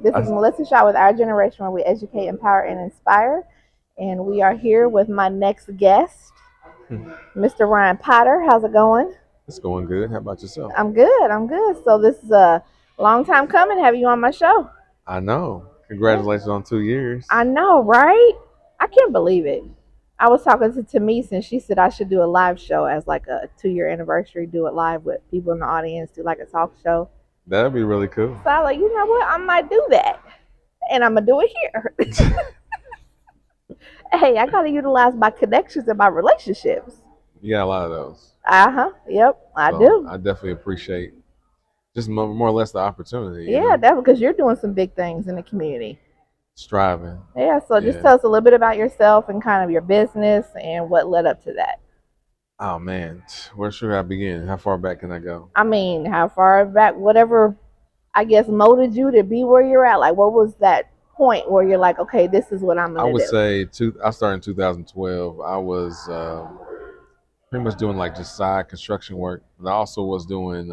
This is Melissa Shaw with Our Generation, where we educate, empower, and inspire. And we are here with my next guest, Mr. Ryan Potter. How's it going? It's going good. How about yourself? I'm good. I'm good. So this is a long time coming. Have you on my show? I know. Yeah. Congratulations on 2 years. I know, right? I can't believe it. I was talking to Tamise, and she said I should do a live show as like a 2 year anniversary. Do it live with people in the audience. Do like a talk show. That'd be really cool. So I was like, you know what? I might do that, and I'm gonna do it here. Hey, I gotta utilize my connections and my relationships. You got a lot of those. Yep, I So do. I definitely appreciate just more or less the opportunity, Yeah, that's because you're doing some big things in the community. striving. Yeah, so just Yeah. tell us a little bit about yourself and kind of your business and what led up to that. Oh, man. Where should I begin? How far back can I go? I mean, how far back, whatever, I guess, molded you to be where you're at? Like, what was that point where you're like, okay, this is what I'm I going would to do? say I started in 2012. I was pretty much doing like just side construction work. But I also was doing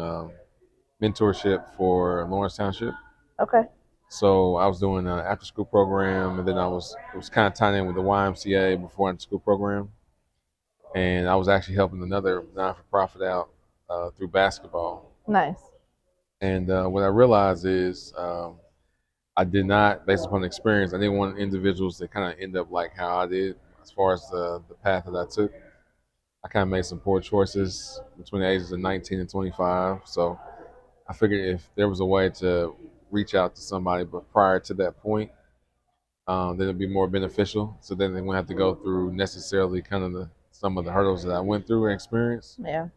mentorship for Lawrence Township. Okay, So I was doing an after school program, and then it was kind of tied in with the YMCA before after school program, and I was actually helping another non for profit out through basketball. nice. And what I realized is I did not, based upon experience, I didn't want individuals to kind of end up like how I did as far as the path that I took. I kind of made some poor choices between the ages of 19 and 25. So I figured if there was a way to reach out to somebody, but prior to that point, then it'd be more beneficial. So then they won't have to go through necessarily kind of some of the hurdles that I went through and experienced. Yeah,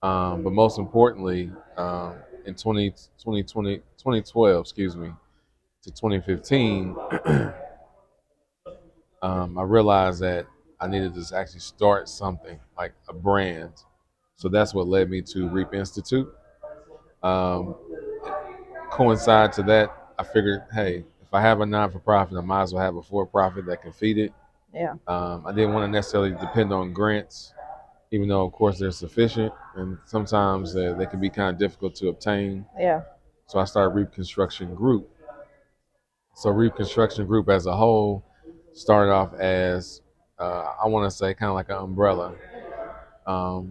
But most importantly, in 2012, excuse me, to 2015, I realized that I needed to actually start something like a brand. So that's what led me to Reap Institute. Um, Coincide to that, I figured, hey, if I have a non for profit, I might as well have a for profit that can feed it. yeah, I didn't want to necessarily depend on grants, even though, of course, they're sufficient, and sometimes they can be kind of difficult to obtain. yeah. So I started Reap Construction Group. So Reap Construction Group as a whole started off as, I want to say, kind of like an umbrella,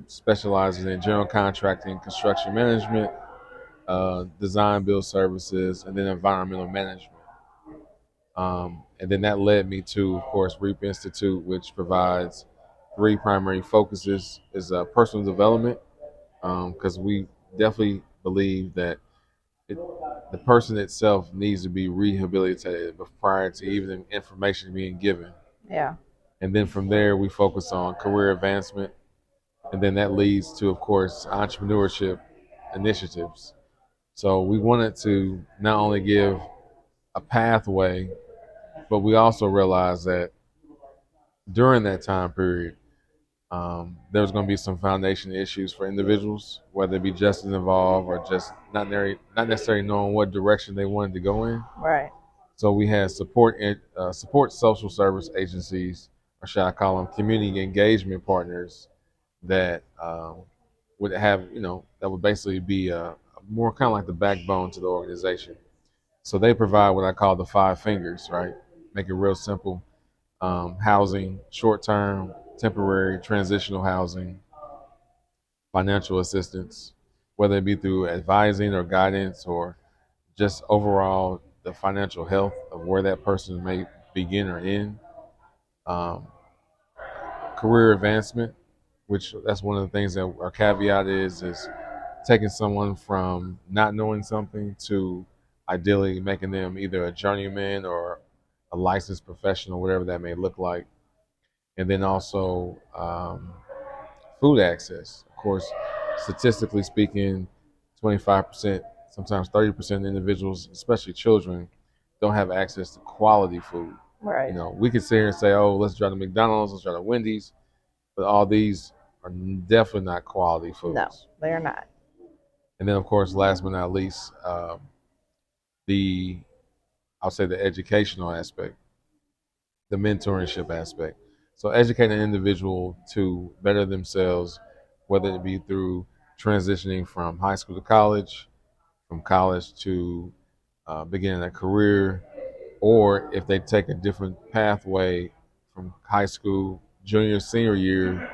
specializes in general contracting, construction management, design build services, and then environmental management. And then that led me to, of course, Reap Institute, which provides three primary focuses: is personal development, because we definitely believe that it, the person itself needs to be rehabilitated prior to even information being given. Yeah. And then from there, we focus on career advancement, and then that leads to, of course, entrepreneurship initiatives. So we wanted to not only give a pathway, but we also realized that during that time period, there was going to be some foundation issues for individuals, whether it be justice involved or just not necessarily knowing what direction they wanted to go in. Right. So we had support social service agencies, or should I call them community engagement partners, that would have, that would basically be more kind of like the backbone to the organization. So they provide what I call the five fingers, right? Make it real simple: housing, short term, temporary, transitional housing, financial assistance, whether it be through advising or guidance or just overall the financial health of where that person may begin or end. Um, Career advancement, which that's one of the things that our caveat is taking someone from not knowing something to ideally making them either a journeyman or a licensed professional, whatever that may look like. And then also food access. Of course, statistically speaking, 25%, sometimes 30% of individuals, especially children, don't have access to quality food. Right. We could sit here and say, oh, let's try to McDonald's, let's try to Wendy's, but all these are definitely not quality No, foods. they're not. And then, of course, last but not least, the I'll say the educational aspect, the mentorship aspect. So educating an individual to better themselves, whether it be through transitioning from high school to college, from college to beginning a career, or if they take a different pathway from high school, junior, senior year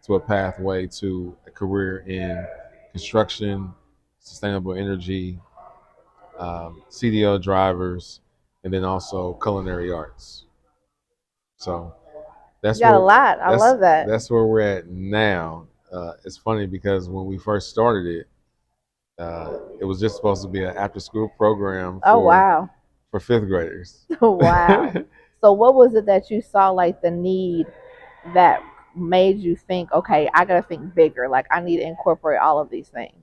to a pathway to a career in construction, sustainable energy, CDL drivers, and then also culinary arts. So You that's got a where lot. I that's love that. that's where we're at now. It's funny because when we first started it was just supposed to be an after-school program Oh wow. for fifth graders. Wow. So what was it that you saw like the need that made you think, okay, I gotta think bigger. Like I need to incorporate all of these things.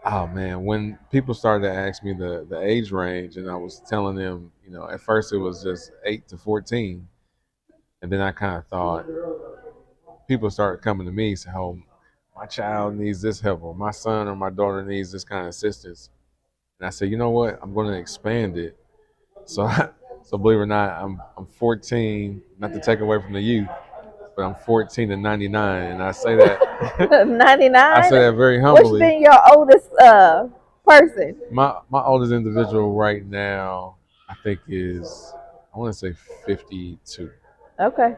Oh man, when people started to ask me the age range, and I was telling them, at first it was just 8 to 14, and then I kind of thought people started coming to me saying, "Oh, my child needs this help, or my son or my daughter needs this kind of assistance," and I said, "You know what? I'm going to expand it." So, so believe it or not, I'm 14. Not to take away from the youth, but I'm 14 to 99, and I say that I 99. say that very What's humbly. been your oldest person? My oldest individual right now, I think is I want to say 52. Okay.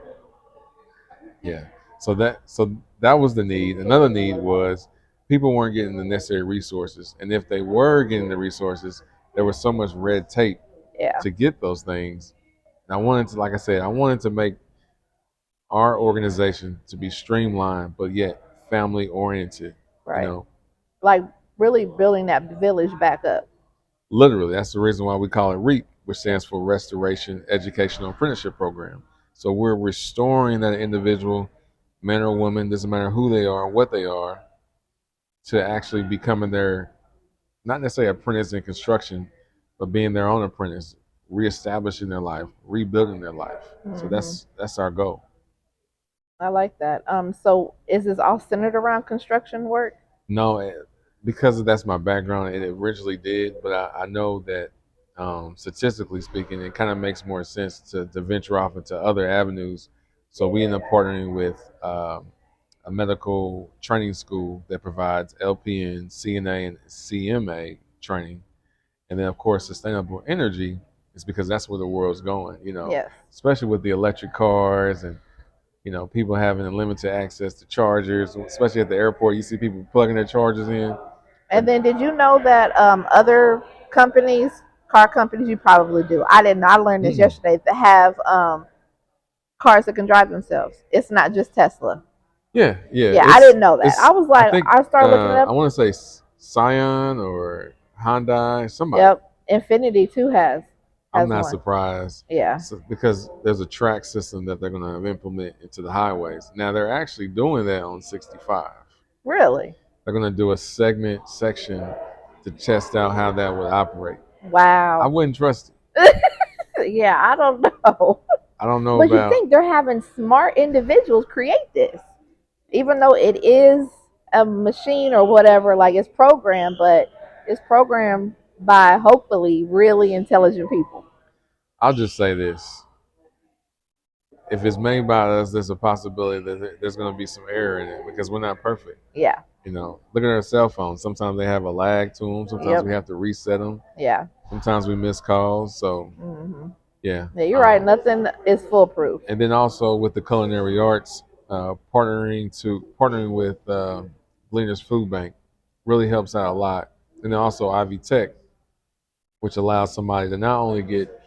Yeah. So that was the need. Another need was people weren't getting the necessary resources, and if they were getting the resources, there was so much red tape Yeah. to get those things. And I wanted to, like I said, I wanted to make our organization to be streamlined, but yet family oriented. You Right. know, Like really building that village back up. Literally, that's the reason why we call it R.E.A.P, which stands for Restoration Educational Apprenticeship Program. So we're restoring that individual, man or woman, doesn't matter who they are, what they are, to actually becoming their, not necessarily apprentice in construction, but being their own apprentice, reestablishing their life, rebuilding their life. So Hmm. that's our goal. I like that. So is this all centered around construction work? No, because that's my background, it originally did, but I know that statistically speaking, it kind of makes more sense to venture off into other avenues. So we end up partnering with a medical training school that provides LPN, CNA, and CMA training. And then, of course, sustainable energy is because that's where the world's going, Yes. especially with the electric cars and people having limited access to chargers, especially at the airport. You see people plugging their chargers in. But And then did you know that other companies, car companies, you probably do. I didn't know. I learned this mm-mm. yesterday. That have cars that can drive themselves. It's not just Tesla. Yeah, yeah, Yeah, I didn't know that. I it's. was I like, think I started looking it I up. want to say Scion or Hyundai, somebody. Yep, Infinity too I'm has not one. surprised, Yeah, because there's a track system that they're going to implement into the highways. Now they're actually doing that on 65. really. They're going to do a section to test out how that would operate. I Wow. wouldn't trust it. Yeah, I don't know. I don't know But you about. think they're having smart individuals create this, even though it is a machine or whatever, like it's programmed, but it's programmed by hopefully really intelligent people. I'll just say this: if it's made by us, there's a possibility that there's going to be some error in it because we're not perfect. Yeah. Look at our cell phones. Sometimes they have a lag to them. Sometimes Yep. we have to reset them. Yeah. Sometimes we miss calls. So Hmm. yeah. Yeah, you're right. Nothing is foolproof. And then also with the culinary arts, partnering with Gleaner's Food Bank really helps out a lot. And then also Ivy Tech, which allows somebody to not only get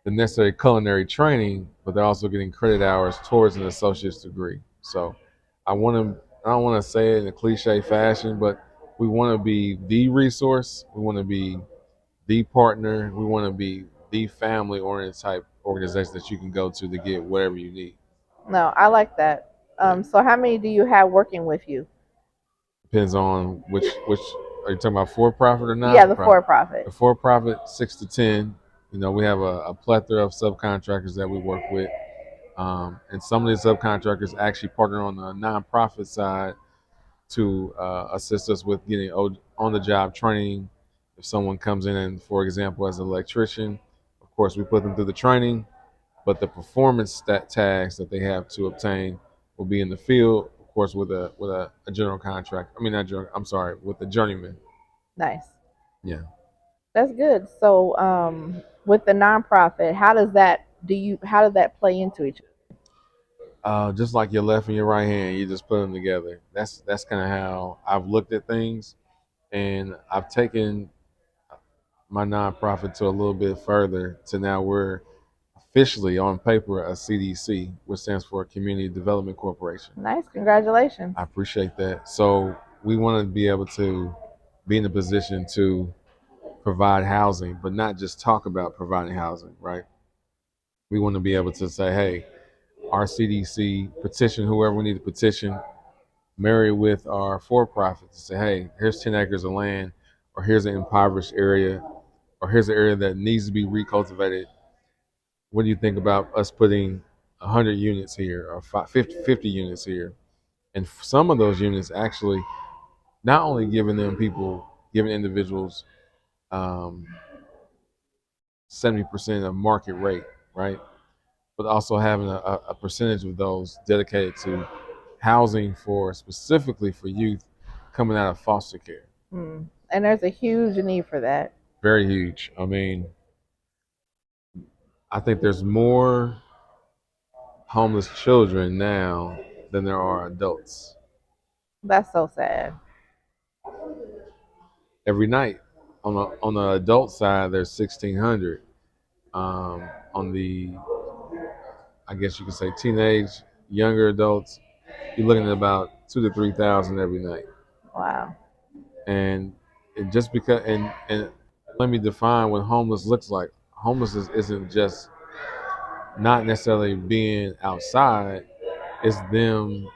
the necessary culinary training, but they're also getting credit hours towards an associate's degree. So I don't want to say it in a cliche fashion, but we want to be the resource. We want to be the partner. We want to be the family oriented type organization that you can go to get whatever you need. No, I like that. Yeah. So how many do you have working with you? Depends on which are you talking about, for profit or Yeah, not the profit? for profit. The for profit 6 to 10. We have a plethora of subcontractors that we work with. And some of these subcontractors actually partner on the nonprofit side to assist us with getting on the job training. If someone comes in and, for example, as an electrician, of course, we put them through the training, but the performance tags that they have to obtain will be in the field, of course, with a general contract. I mean, not general. I'm sorry, with the journeyman. Nice. Yeah. That's good. So, with the nonprofit, how does that play into each other? Just like your left and your right hand, you just put them together. That's kind of how I've looked at things, and I've taken my nonprofit to a little bit further. To now we're officially on paper a CDC, which stands for Community Development Corporation. Nice, congratulations. I appreciate that. So we want to be able to be in a position to provide housing, but not just talk about providing housing, right? We want to be able to say, hey, our CDC petition whoever we need to petition, marry with our for-profit to say, hey, here's 10 acres of land, or here's an impoverished area, or here's an area that needs to be recultivated. What do you think about us putting 100 units here or 50 units here? And some of those units actually not only giving individuals um, 70% of market rate, right? But also having a percentage of those dedicated to housing for specifically for youth coming out of foster care. And there's a huge need for that. Very huge. I mean, I think there's more homeless children now than there are adults. That's so sad. Every night on the adult side, there's 1,600. On the, I guess you could say, teenage, younger adults, you're looking at about 2 to 3 thousand every night. Wow. And just because and let me define what homeless looks like. Homelessness isn't just not necessarily being outside, it's them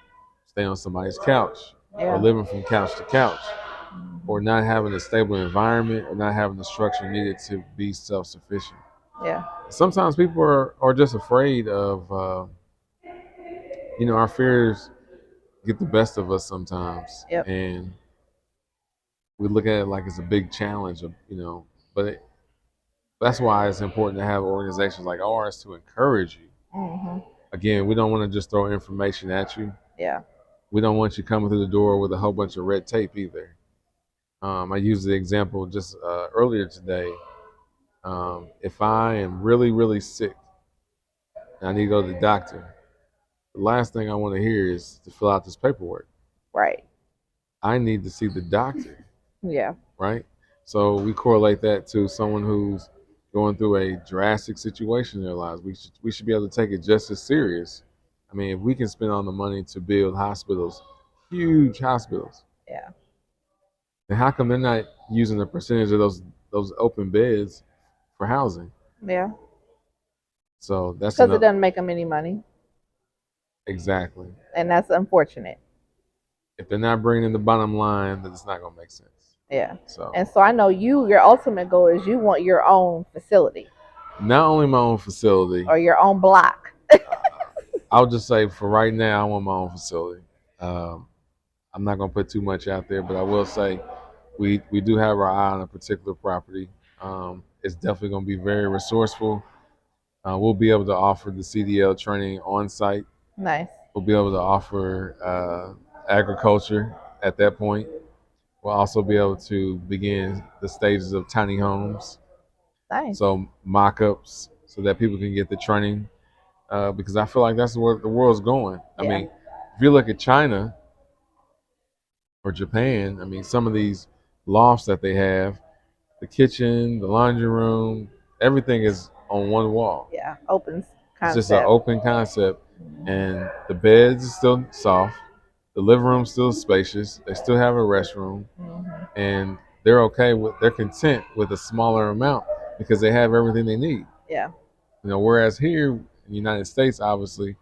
staying on somebody's couch or Yeah. living from couch to couch or not having a stable environment or not having the structure needed to be self-sufficient. Yeah. Sometimes people are just afraid of, our fears get the best of us sometimes. Yep. And we look at it like it's a big challenge, but that's why it's important to have organizations like ours to encourage you. Hmm. Again, we don't want to just throw information at you. Yeah. We don't want you coming through the door with a whole bunch of red tape either. I used the example just earlier today. If I am really, really sick and I need to go to the doctor, the last thing I want to hear is to fill out this paperwork. Right. I need to see the doctor, Yeah. right? So we correlate that to someone who's going through a drastic situation in their lives. We should be able to take it just as serious. I mean, if we can spend all the money to build hospitals, huge hospitals, Yeah. then how come they're not using a percentage of those open beds for housing? Yeah. So that's Because it enough. doesn't make them any money, Exactly. and that's unfortunate. If they're not bringing in the bottom line, then it's not going to make sense. Yeah. So And so I know your ultimate goal is you want your own facility not only my own facility, or your own block. I'll just say for right now, I want my own facility. Um, I'm not going to put too much out there, but I will say we do have our eye on a particular property. It's definitely going to be very resourceful. We'll be able to offer the CDL training on site. Nice. We'll be able to offer agriculture at that point. We'll also be able to begin the stages of tiny homes, Nice. so mock-ups, so that people can get the training. Because I feel like that's where the world's going. I Yeah. mean, if you look at China or Japan, I mean, some of these lofts that they have, the kitchen, the laundry room, everything is on one wall. Yeah. Open It's just an concept. open concept, Mhm. and the beds is still soft. The living room's still spacious. They still have a restroom, Mhm. and they're content with a smaller amount because they have everything they need. Yeah. Whereas here in the United States, obviously,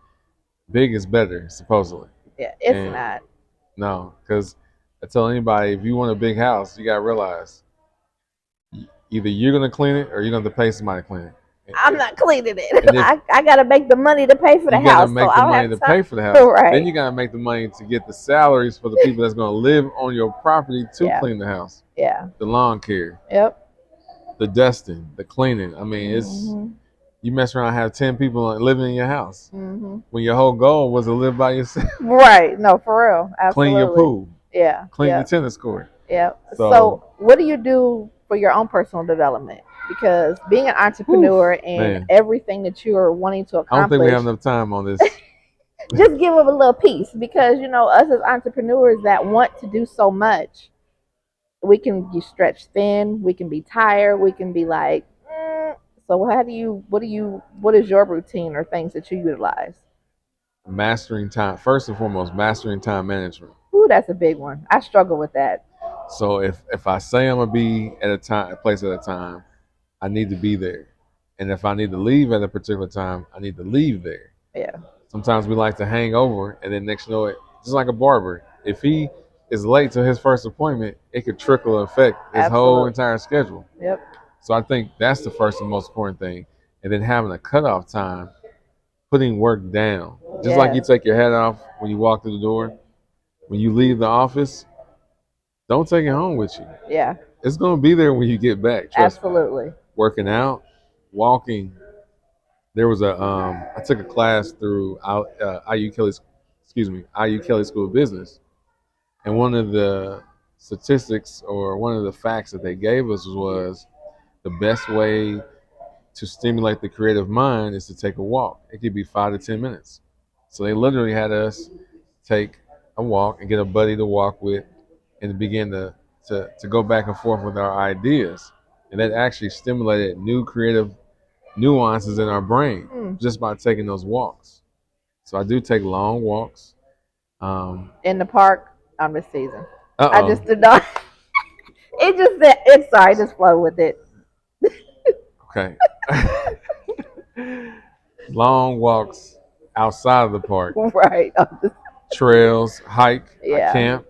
big is better, supposedly. Yeah. It's And not. no, because I tell anybody, if you want a big house, you gotta realize either you're gonna clean it or you're gonna have to pay somebody to clean it. I'm not cleaning it. And if I got to make the money to pay for the you gotta house, so make the I don't money have to time. pay for the house, then Right. you gotta make the money to get the salaries for the people that's gonna live on your property to Yeah. clean the house, Yeah. the lawn care, Yep. the dusting, the cleaning. I mean, it's Mhm. you mess around and have 10 people living in your house Mhm. when your whole goal was to live by yourself. Right. No, for real. Clean your Absolutely. pool, Yeah. clean your Yeah. tennis court. Yeah. So So, what do you do for your own personal development, because being an Whew, entrepreneur and man. everything that you are wanting to I don't think we accomplish, have enough time on this. just give them a little piece, because us as entrepreneurs that want to do so much, we can be stretched thin, we can be tired, we can be like, so what is your routine or things that you utilize? Mastering time. First and foremost, mastering time management. Ooh, that's a big one. I struggle with that. So if I say I'm gonna be at a place at a time, I need to be there. And if I need to leave at a particular time, I need to leave there. Yeah, Sometimes we like to hang over, and then next you know it, just like a barber, if he is late to his first appointment, it could trickle affect his whole absolutely. entire schedule. Yep. So I think that's the first and most important thing. And then having a cutoff time, putting work down. Just like you Yes. take your hat off when you walk through the door, when you leave the office, don't take it home with you. Yeah. It's going to be there when you get back. Trust me. Absolutely. Working out, walking. There was I took a class through IU Kelly School of Business, and one of the statistics or one of the facts that they gave us was the best way to stimulate the creative mind is to take a walk. It could be 5 to 10 minutes. So they literally had us take a walk and get a buddy to walk with and begin to go back and forth with our ideas. And that actually stimulated new creative nuances in our brain Hmm. just by taking those walks. So I do take long walks. In the park, I'm this season. I Oh. just did not. It just it's sorry, just flow with it. Okay. Long walks outside of the park, Right. trails, hike, I Yeah. camp.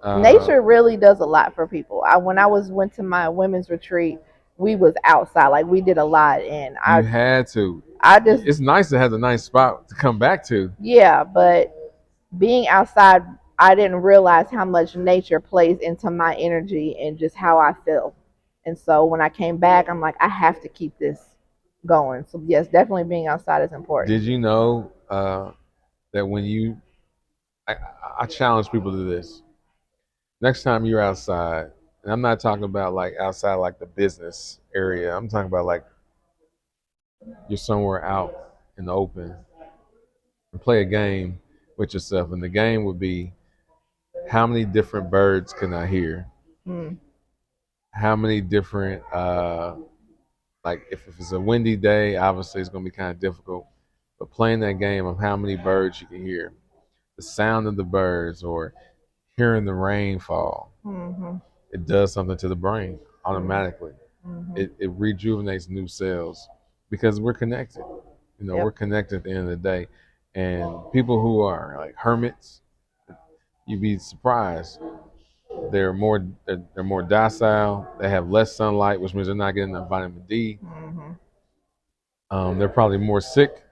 Uh, Nature really does a lot for people. When I went to my women's retreat, we was outside, like we did a lot, and you had to. I just It's nice to have a nice spot to come back to. yeah, but being outside, I didn't realize how much nature plays into my energy and just how I feel. And so when I came back, I'm like, I have to keep this going. So yes, definitely being outside is important. Did you know that when I, I challenge people to this. Next time you're outside, and I'm not talking about like outside like the business area. I'm talking about like you're somewhere out in the open and play a game with yourself. And the game would be how many different birds can I hear? Mm, How many different like if it's a windy day, obviously it's gonna be kind of difficult. But playing that game of how many birds you can hear, the sound of the birds, or hearing the rain fall, mm-hmm, it does something to the brain mm, automatically. mm-hmm. It rejuvenates new cells because we're connected. You know, we're Yep. connected at the end of the day. And people who are like hermits, you'd be surprised. They're more docile. They have less sunlight, which means they're not getting enough vitamin D. Mm-hmm, They're probably more sick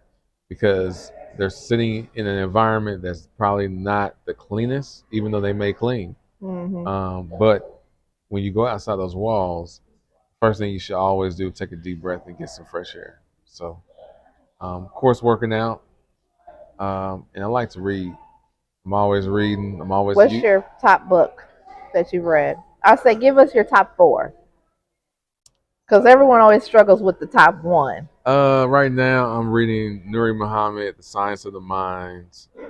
because they're sitting in an environment that's probably not the cleanest, even though they may clean. mm-hmm. But when you go outside those walls, first thing you should always do is take a deep breath and get some fresh air. So, of course, working out, and I like to read. I'm always reading. I'm always What's your top book that you've read? I'll say give us your top four, because everyone always struggles with the top one. right now I'm reading Nuri Muhammad, The Science of the Mind.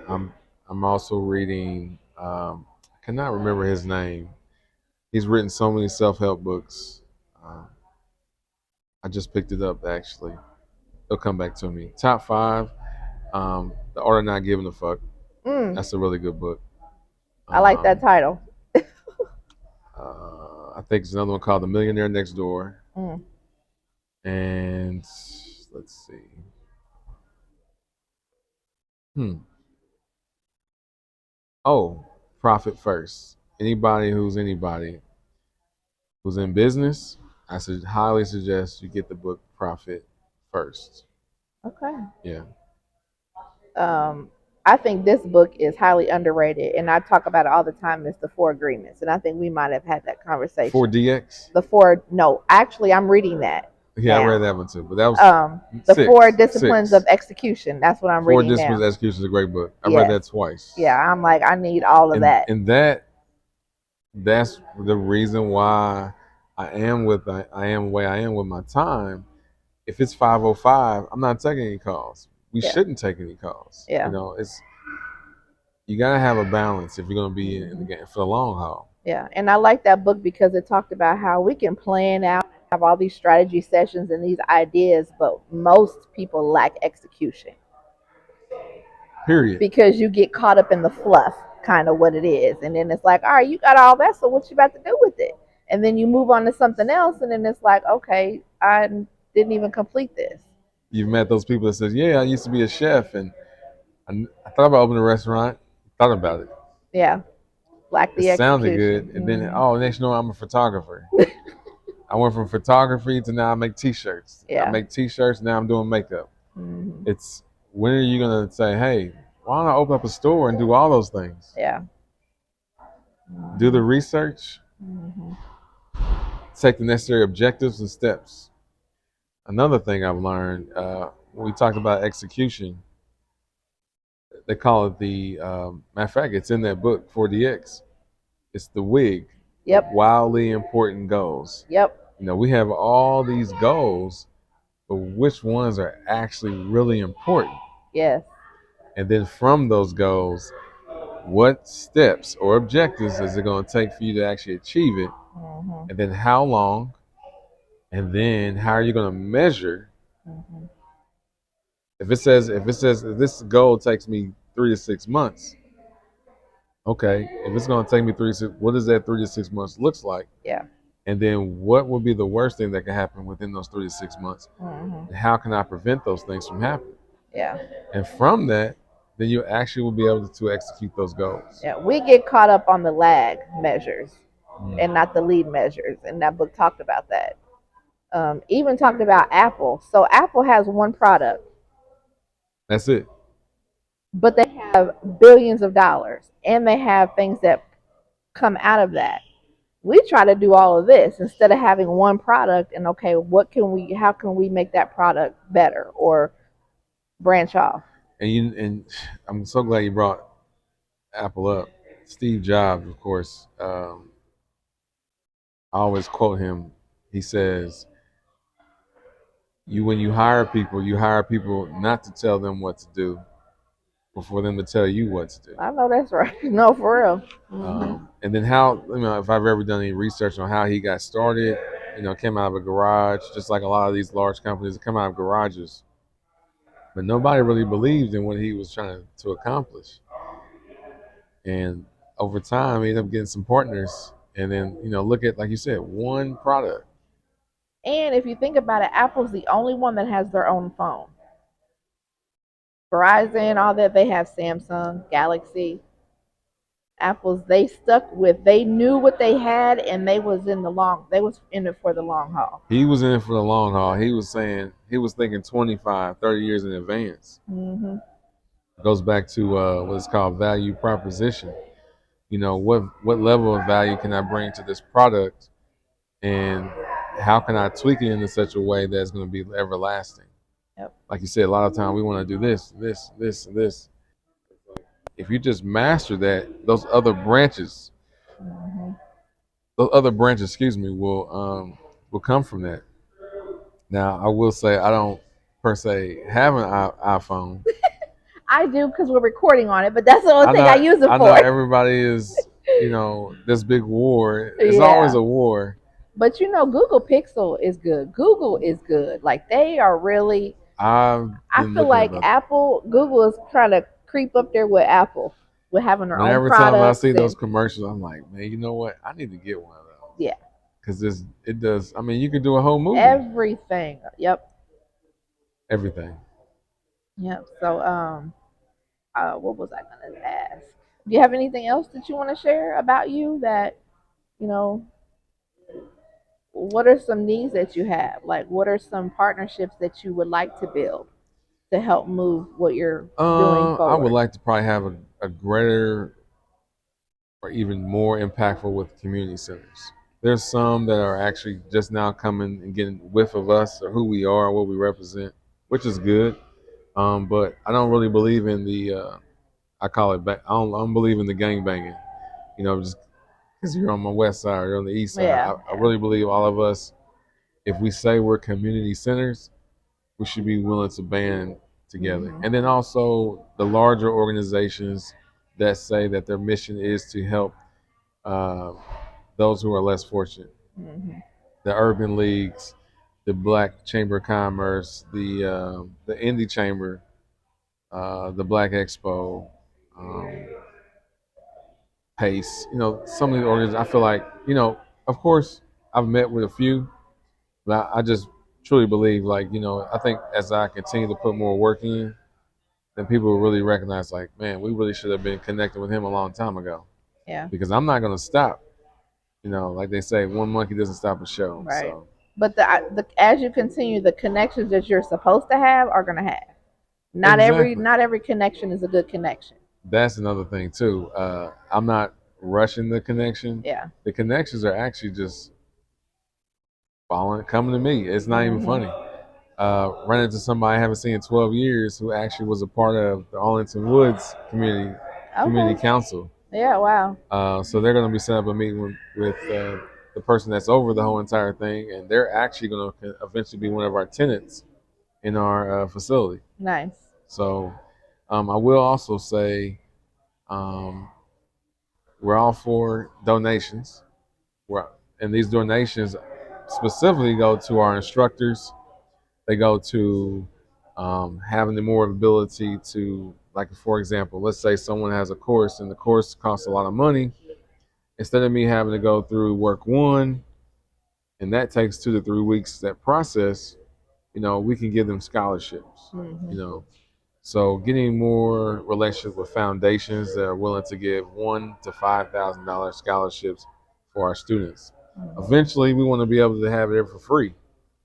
I'm I'm also reading. I cannot remember his name. He's written so many self-help books. Uh, I just picked it up actually. It'll come back to me. Top five. The Art of Not Giving a Fuck. Mm, That's a really good book. I like that Um, title. I think there's another one called The Millionaire Next Door. Mm, And let's see. Hmm. Oh, Profit First. Anybody who's in business, I should highly suggest you get the book Profit First. okay. Yeah. um, I think this book is highly underrated, and I talk about it all the time. It's the Four Agreements, and I think we might have had that conversation. 4DX. The four, no, actually, I'm reading that Yeah, I read now. that one too, but that was The Four six. Disciplines of Six. Execution. That's what I'm Four reading Disciplines now. of Execution is a great book. I read Yes, that twice. yeah. I'm like, I need all of And that. that's the reason why. I am the way I am with my time. If it's 5:05, I'm not taking any calls. We Yeah. shouldn't take any calls. Yeah. It's you gotta have a balance if you're gonna be in the Hmm. game for the long haul. Yeah. And I like that book because it talked about how we can plan out, have all these strategy sessions and these ideas, but most people lack execution Period. because you get caught up in the fluff, kind of what it is. And then it's like, all right, you got all that, so what you about to do with it? And then you move on to something else, and then it's like, okay, I didn't even complete this. You've met those people that says, "Yeah, I used to be a chef, and I thought about opening a restaurant. Thought about it. Yeah, lack It the sounded good, execution. and then Hmm. oh, next you know, I'm a photographer. I went from photography to now I make T-shirts. I Yeah. make T-shirts. Now I'm doing makeup. Hmm. It's when are you gonna say, hey, why don't I open up a store and do all those things? Yeah. Do the Hmm. research, Hmm. take the necessary objectives and steps. Another thing I've learned when we talked about execution, they call it the matter of fact, it's in that book 4DX. It's the WIG, the Yep. wildly important goals. Yep. We have all these goals, but which ones are actually really important? Yes. And then from those goals, what steps or objectives is it going to take for you to actually achieve it? Hmm. And then how long? And then how are you going to measure? Hmm. If it says this goal takes me 3 to 6 months, okay. If it's going to take me what does that 3 to 6 months looks like? Yeah. And then what would be the worst thing that could happen within those 3 to 6 months? Hmm. And how can I prevent those things from happening? Yeah. And from that, then you actually will be able to execute those goals. Yeah. We get caught up on the lag measures Mm. and not the lead measures, and that book talked about that. Even talked about Apple. So Apple has one product, That's it. but they have billions of dollars, and they have things that come out of that. We try to do all of this instead of having one product and okay, how can we make that product better or branch off? And I'm so glad you brought Apple up. Steve Jobs, of course. I always quote him. He says, "You when you hire people not to tell them what to do, but for them to tell you what to do." I know that's right. No, for real. Hmm. And then how if I've ever done any research on how he got started, came out of a garage, just like a lot of these large companies that come out of garages. But nobody really believed in what he was trying to accomplish. And over time, he ended up getting some partners. And then, look at, like you said, one product. And if you think about it, Apple's the only one that has their own phone. Verizon, all that, they have Samsung, Galaxy. Apple's they stuck with. They knew what they had, and they was in it for the long haul. He was in it for the long haul. He was saying, he was thinking 25, 30 years in advance. Hmm. It goes back to what's called value proposition. What level of value can I bring to this product, and how can I tweak it in such a way that's going to be everlasting? Yep. Like you said, a lot of time we want to do this, this, this, and this. If you just master that, Hmm. those other branches, excuse me, will come from that. Now, I will say I don't per se have an iPhone. I do because we're recording on it, but that's the only I thing I know, use it I know for. everybody is, this big war. It's always Yeah. a war. But Google Pixel is good. Google is good. Like they are really. I've I been feel looking like at Google is trying to creep up there with Apple, with having their own whenever time I see products those and commercials, I'm like, man, you know what? I need to get one of those yeah, because it does. I mean, you could do a whole movie, everything. Yep, everything. yep. So what was I gonna ask? Do you have anything else that you want to share about you that you know? What are some needs that you have? Like, what are some partnerships that you would like to build to help move what you're doing I would forward? like to probably have a greater or even more impactful with community centers. There's some that are actually just now coming and getting whiff of us or who we are, what we represent, which is good. But I don't really believe in the I call it. I don't believe in the gang banging. Just because you're on my west side, you're on the east side. Yeah, I yeah. really believe all of us, if we say we're community centers, we should be willing to band together. Mhm. And then also the larger organizations that say that their mission is to help uh, those who are less fortunate. Mhm. The urban leagues, the Black Chamber of Commerce, the Indie Chamber, the Black Expo, um, Pace. You know, some of the organizations. I feel like, of course, I've met with a few, but I just truly believe, like, I think as I continue to put more work in, then people will really recognize, like, man, we really should have been connected with him a long time ago. Yeah. Because I'm not going to stop. Like they say, one monkey doesn't stop a show. Right. So But the as you continue, the connections that you're supposed to have are gonna have. exactly, Not every connection is a good connection. that's another thing too. I'm not rushing the connection. Yeah. The connections are actually just following, coming to me. It's not even Mhm. funny. Run into somebody I haven't seen in 12 years who actually was a part of the Arlington Woods Okay. community council. Yeah. Wow. So they're going to be setting up a meeting with the person that's over the whole entire thing, and they're actually going to eventually be one of our tenants in our facility. Nice. So I will also say um, we're all for donations. We're, and these donations specifically go to our instructors. They go to having the more ability to, like, for example, let's say someone has a course and the course costs a lot of money. Instead of me having to go through work one, and that takes 2 to 3 weeks, that process, we can give them scholarships, you Mhm. know. So getting more relationships with foundations that are willing to give $1,000 to $5,000 scholarships for our students. Mhm. Eventually, we want to be able to have it for free.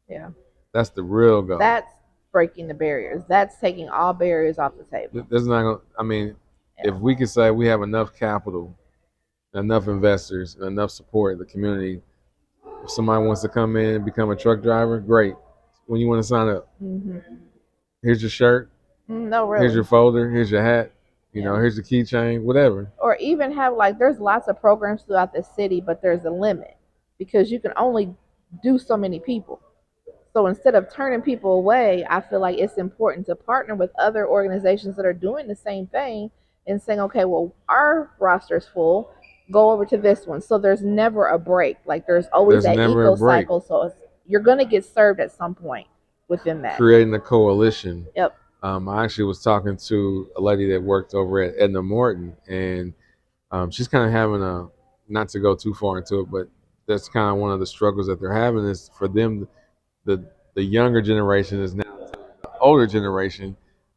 Yeah. That's the real goal. That's breaking the barriers. That's taking all barriers off the table. There's not. I mean, if Yeah. we could say we have enough capital, enough investors, and enough support in the community, if somebody wants to come in and become a truck driver, great. When you want to sign up, Mhm. here's your shirt, No, here's your really. folder, here's your hat, Yeah. here's the keychain, whatever. Or even have like there's lots of programs throughout the city, but there's a limit because you can only do so many people. So instead of turning people away, I feel like it's important to partner with other organizations that are doing the same thing and saying, okay, well, our roster's full, go over to this one. So there's never a break. Like there's always There's that never a eco break. cycle. So you're going to get served at some point within that. Creating a coalition. Yep. I actually was talking to a lady that worked over at Edna Morton, and she's kind of having a, not to go too far into it, but that's kind of one of the struggles that they're having is for them, the the younger generation is now the older generation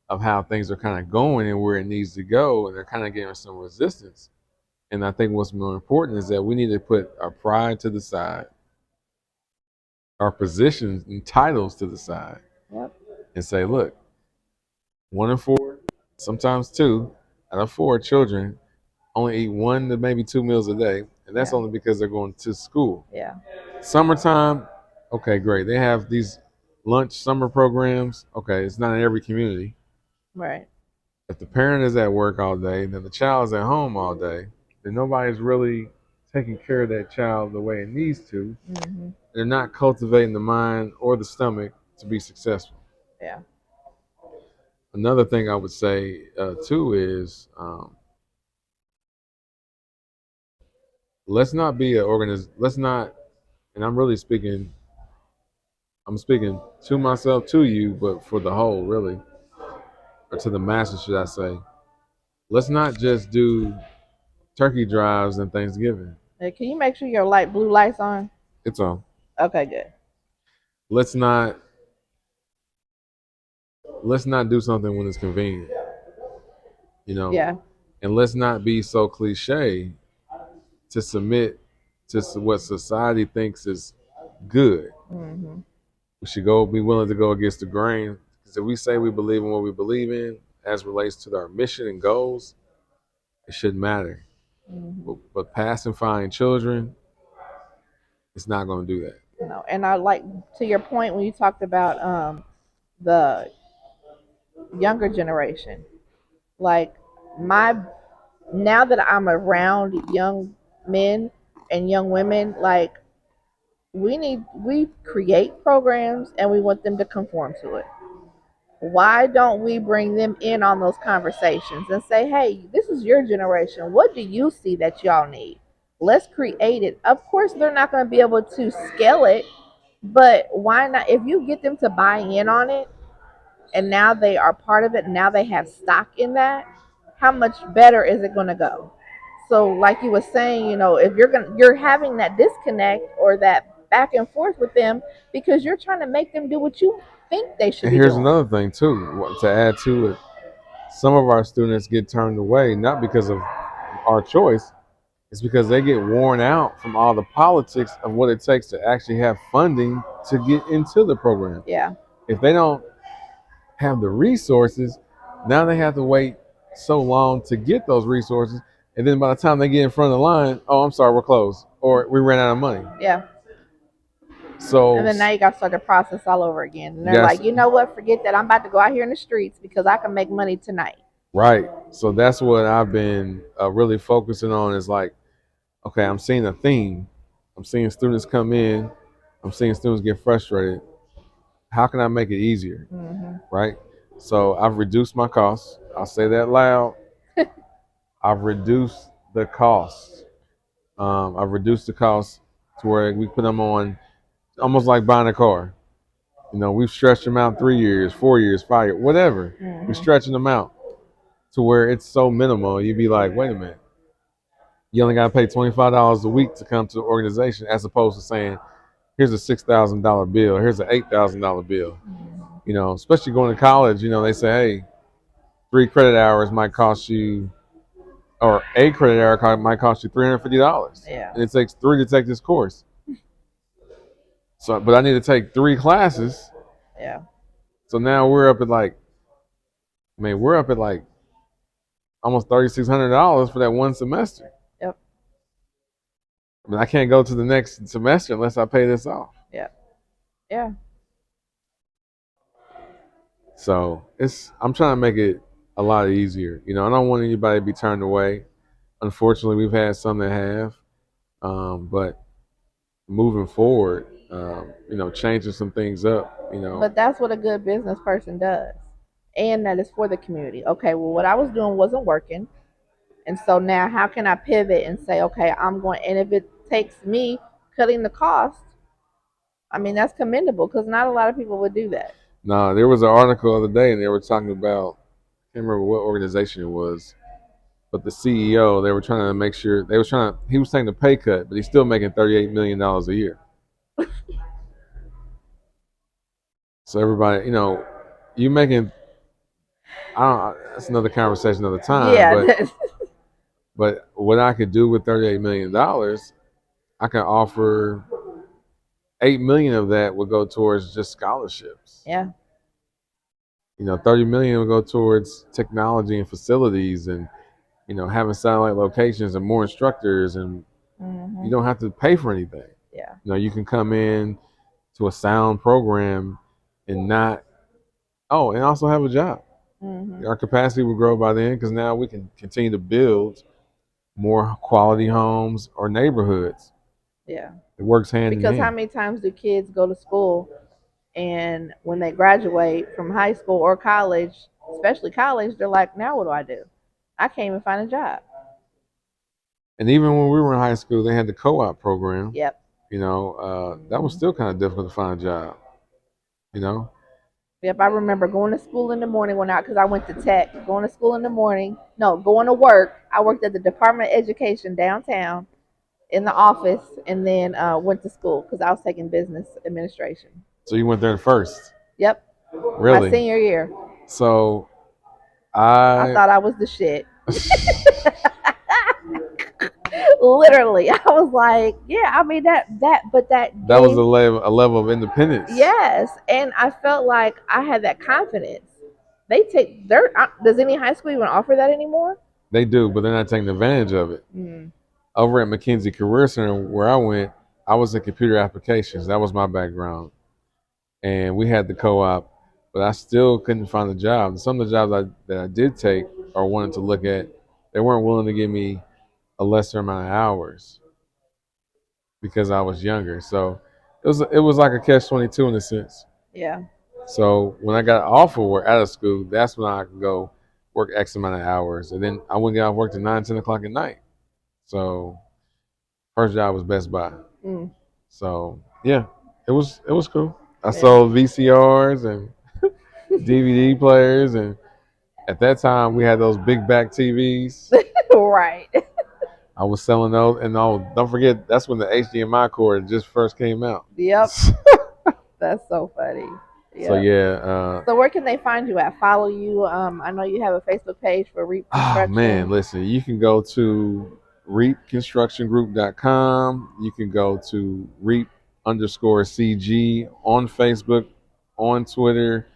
of how things are kind of going and where it needs to go, and they're kind of getting some resistance. And I think what's more important is that we need to put our pride to the side, our positions and titles to the side, Yep. and say, look, 1 in 4, sometimes 2 out of 4 children only eat 1 to maybe 2 meals a day, and that's Yeah. only because they're going to school. Yeah. Summertime, okay, great. They have these lunch summer programs. Okay, it's not in every community. Right. If the parent is at work all day, then the child is at home all day, then nobody's really taking care of that child the way it needs to. Mhm. They're not cultivating the mind or the stomach to be successful. Yeah. Another thing I would say too is let's not be an Let's not, and I'm really speaking. I'm speaking to myself, to you, but for the whole, really, or to the masses, should I say? Let's not just do turkey drives and Thanksgiving. Hey, can you make sure your light blue lights on? It's on. Okay, good. Let's not let's not do something when it's convenient, you know, Yeah. and let's not be so cliche to submit to what society thinks is good. Mhm. We should go be willing to go against the grain because if we say we believe in what we believe in as relates to our mission and goals, it shouldn't matter. Mhm. But pacifying children, it's not going to do that. No, and I like to your point when you talked about the younger generation. Like my now that I'm around young men, and young women, like we create programs and we want them to conform to it. Why don't we bring them in on those conversations and say, hey, this is your generation. What do you see that y'all need? Let's create it. Of course, they're not going to be able to scale it, but why not? If you get them to buy in on it and now they are part of it, now they have stock in that, how much better is it going to go? So, like you were saying, if you're having that disconnect or that back and forth with them because you're trying to make them do what you think they should And be here's doing. another thing too, to add to it. Some of our students get turned away not because of our choice, it's because they get worn out from all the politics of what it takes to actually have funding to get into the program. Yeah. If they don't have the resources, now they have to wait so long to get those resources. And then by the time they get in front of the line, oh, I'm sorry, we're closed. Or we ran out of money. Yeah. And So, then now you got to start the process all over again. And they're yes, like, you know what? Forget that. I'm about to go out here in the streets because I can make money tonight. right. So that's what I've been really focusing on is like, okay, I'm seeing a theme. I'm seeing students come in. I'm seeing students get frustrated. How can I make it easier? Mm-hmm. Right? So I've reduced my costs. I'll say that loud. I've reduced the costs. I've reduced the costs to where we put them on almost like buying a car. We've stretched them out 3 years, 4 years, 5 years, whatever. We're Mm-hmm. stretching them out to where it's so minimal. You'd be like, wait a minute. You only got to pay $25 a week to come to the organization as opposed to saying, here's a $6,000 bill, here's an $8,000 bill. Especially going to college, they say, hey, 3 credit hours might cost you, or a credit hour might cost you $350, Yeah. and it takes 3 to take this course. So, but I need to take 3 classes. Yeah. So now we're up at like almost $3,600 for that one semester. Yep. I mean, I can't go to the next semester unless I pay this off. Yeah. Yeah. So I'm trying to make it a lot easier. I don't want anybody to be turned away. Unfortunately, we've had some that have, but moving forward, changing some things up. But that's what a good business person does. And that is for the community. Okay, well, what I was doing wasn't working. And so now, how can I pivot and say, okay, I'm going, and if it takes me cutting the cost, I mean, that's commendable because not a lot of people would do that. Now, there was an article the other day, and they were talking about, I can't remember what organization it was, but the CEO, they were trying to make sure he was taking a pay cut, but he's still making $38 million a year. So everybody, you making, I don't. That's another conversation another time. Yeah. But what I could do with $38 million, I can offer 8 million of that would go towards just scholarships. Yeah. 30 million would go towards technology and facilities, and having satellite locations and more instructors, and you Mm-hmm. don't have to pay for anything. Yeah. You can come in to a sound program and not, and also have a job. Mm-hmm. Our capacity will grow by then because now we can continue to build more quality homes or neighborhoods. Yeah. It works hand in Because how hand. many times do kids go to school and when they graduate from high school or college, especially college, they're like, now what do I do? I can't even find a job. And even when we were in high school, they had the co-op program. Yep. That was Mm-hmm. still kind of difficult to find a job. You know, Yep, I remember going to school in the morning when because I went to tech, going to school in the morning. No, going to work. I worked at the Department of Education downtown in the office, and then went to school because I was taking business administration. so you went there first, Yep, my really. senior year. So I I thought I was the shit. Literally, I was like, yeah. I mean but that that was gave a level of independence. yes, and I felt like I had that confidence. They take their. Does any high school even offer that anymore? They do, but they're not taking advantage of it. Mm. Over at McKenzie Career Center, where I went, I was in computer applications. That was my background, and we had the co-op, but I still couldn't find a job. Some of the jobs that I did take or wanted to look at, they weren't willing to give me a lesser amount of hours. because I was younger. So it was like a catch-22 in a sense. Yeah. So when I got off of work out of school, that's when I could go work X amount of hours, and then I wouldn't get off work till 9, 10 o'clock at night. So first job was Best Buy. Mm. So yeah, it was cool. I Yeah. sold VCRs and DVD players, and at that time we had those big back TVs. Right. I was selling those, and don't forget that's when the HDMI cord just first came out. Yep. That's so funny. So Yep. yeah, So where can they find you at? Follow you. I know you have a Facebook page for Reap oh man, Construction. listen, you can go to reapconstructiongroup.com. You can go to reap_CG on Facebook, on Twitter,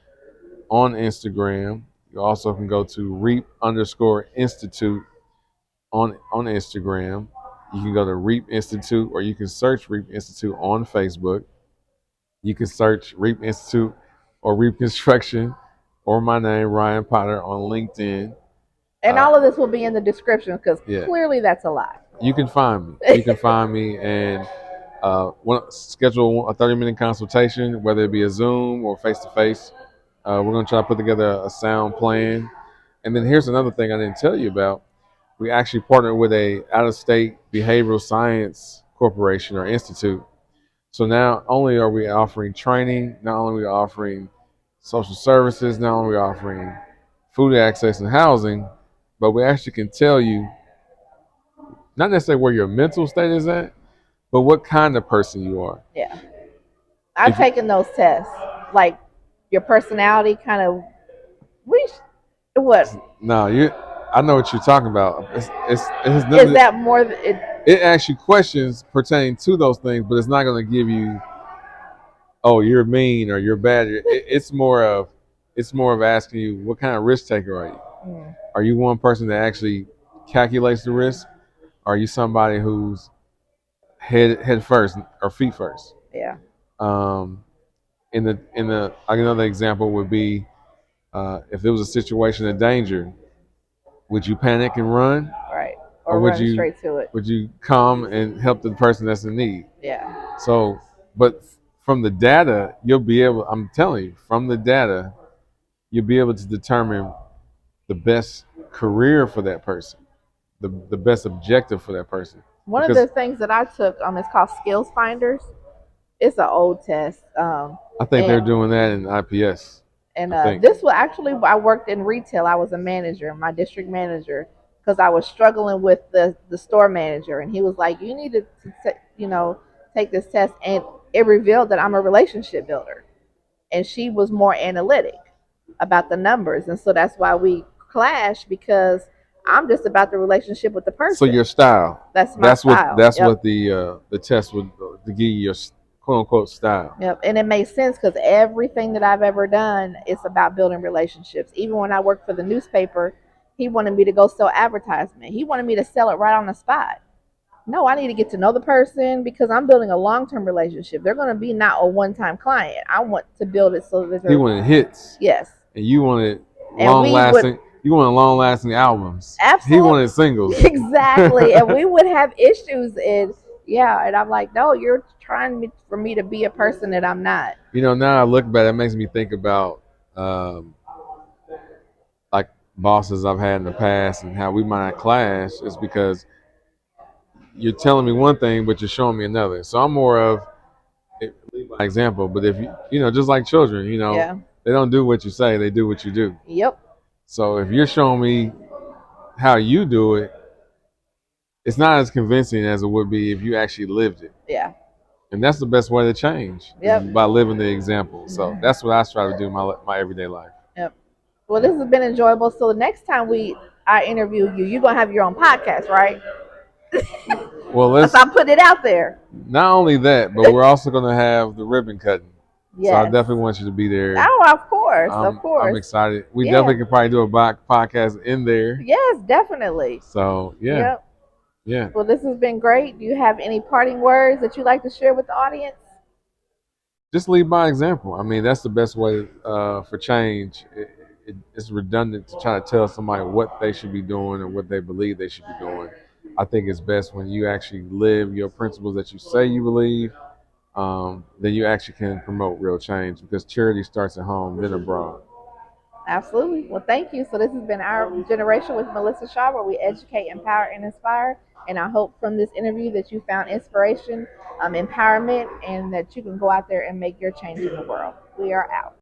on Instagram. You also can go to reap_institute on Instagram. You can go to Reap Institute, or you can search Reap Institute on Facebook. You can search Reap Institute or Reap Construction or my name, Ryan Potter, on LinkedIn. And all of this will be in the description because Yeah, clearly that's a lot. you can find me. You can find me and schedule a 30-minute consultation, whether it be a Zoom or face to face. We're going to try to put together a sound plan. And then here's another thing I didn't tell you about. We actually partnered with a out-of-state behavioral science corporation or institute. So not only are we offering training, not only are we offering social services, not only are we offering food access and housing, but we actually can tell you not necessarily where your mental state is at, but what kind of person you are. Yeah. I've If you, taken those tests. Like your personality kind of we what no, I know what you're talking about. It has is nothing. that more it It asks you questions pertaining to those things, but it's not going to give you, oh, you're mean or you're bad. It's more of asking you, what kind of risk taker are you? mm, Are you one person that actually calculates the risk? Are you somebody who's head first or feet first? yeah. Um, in the another example would be if there was a situation of danger, would you panic and run, Right. or Or run straight to it. would you come and help the person that's in need? Yeah. So, but from the data, you'll be able. I'm telling you, from the data, you'll be able to determine the best career for that person, the best objective for that person. One of Because the things that I took is called Skills Finders. It's an old test. I think they're And doing that in IPS. And I think. this was actually, I worked in retail. I was a manager, my district manager, because I was struggling with the store manager, and he was like, "You need to, take this test." And it revealed that I'm a relationship builder, and she was more analytic about the numbers, and so that's why we clash because I'm just about the relationship with the So person. your style. That's my That's what style. that's Yep. what the test would to give you your quote unquote style. Yep, and it makes sense because everything that I've ever done is about building relationships. Even when I worked for the newspaper, he wanted me to go sell advertisement. He wanted me to sell it right on the spot. No, I need to get to know the person because I'm building a long-term relationship. They're going to be not a one-time client. I want to build it so that He they're wanted hits, yes, and you wanted and long we would lasting. You wanted long lasting albums. He absolutely wanted singles. exactly, and we would have issues. And yeah, and I'm like, no, you're trying for me to be a person that I'm not. Now I look back, it makes me think about um, like bosses I've had in the past and how we might not clash is because you're telling me one thing, but you're showing me another. So I'm more of lead by example. But if just like children, Yeah. they don't do what you say, they do what you do. Yep. So if you're showing me how you do it, it's not as convincing as it would be if you actually lived it. Yeah. And that's the best way to change is Yep. by living the example. So that's what I try to do in my everyday life. Yep. Well, this has been enjoyable. So the next time I interview you, you're gonna have your own podcast, right? Well, So I'm putting it out there. not only that, but we're also going to have the ribbon cutting. So I Yes. definitely want you to be there. Oh, of course, of I'm course. excited. We Yeah. definitely could probably do a podcast in there. Yes, definitely. So yeah, Yep. yeah. Well, this has been great. Do you have any parting words that you'd like to share with the audience? Just lead by example. I mean, that's the best way for change. It's redundant to try to tell somebody what they should be doing or what they believe they should be doing. I think it's best when you actually live your principles that you say you believe. Then you actually can promote real change because charity starts at home, then abroad. Absolutely. Well, thank you. So this has been Our Generation with Melissa Shaw, where we educate, empower, and inspire. And I hope from this interview that you found inspiration, empowerment, and that you can go out there and make your change in the world. We are out.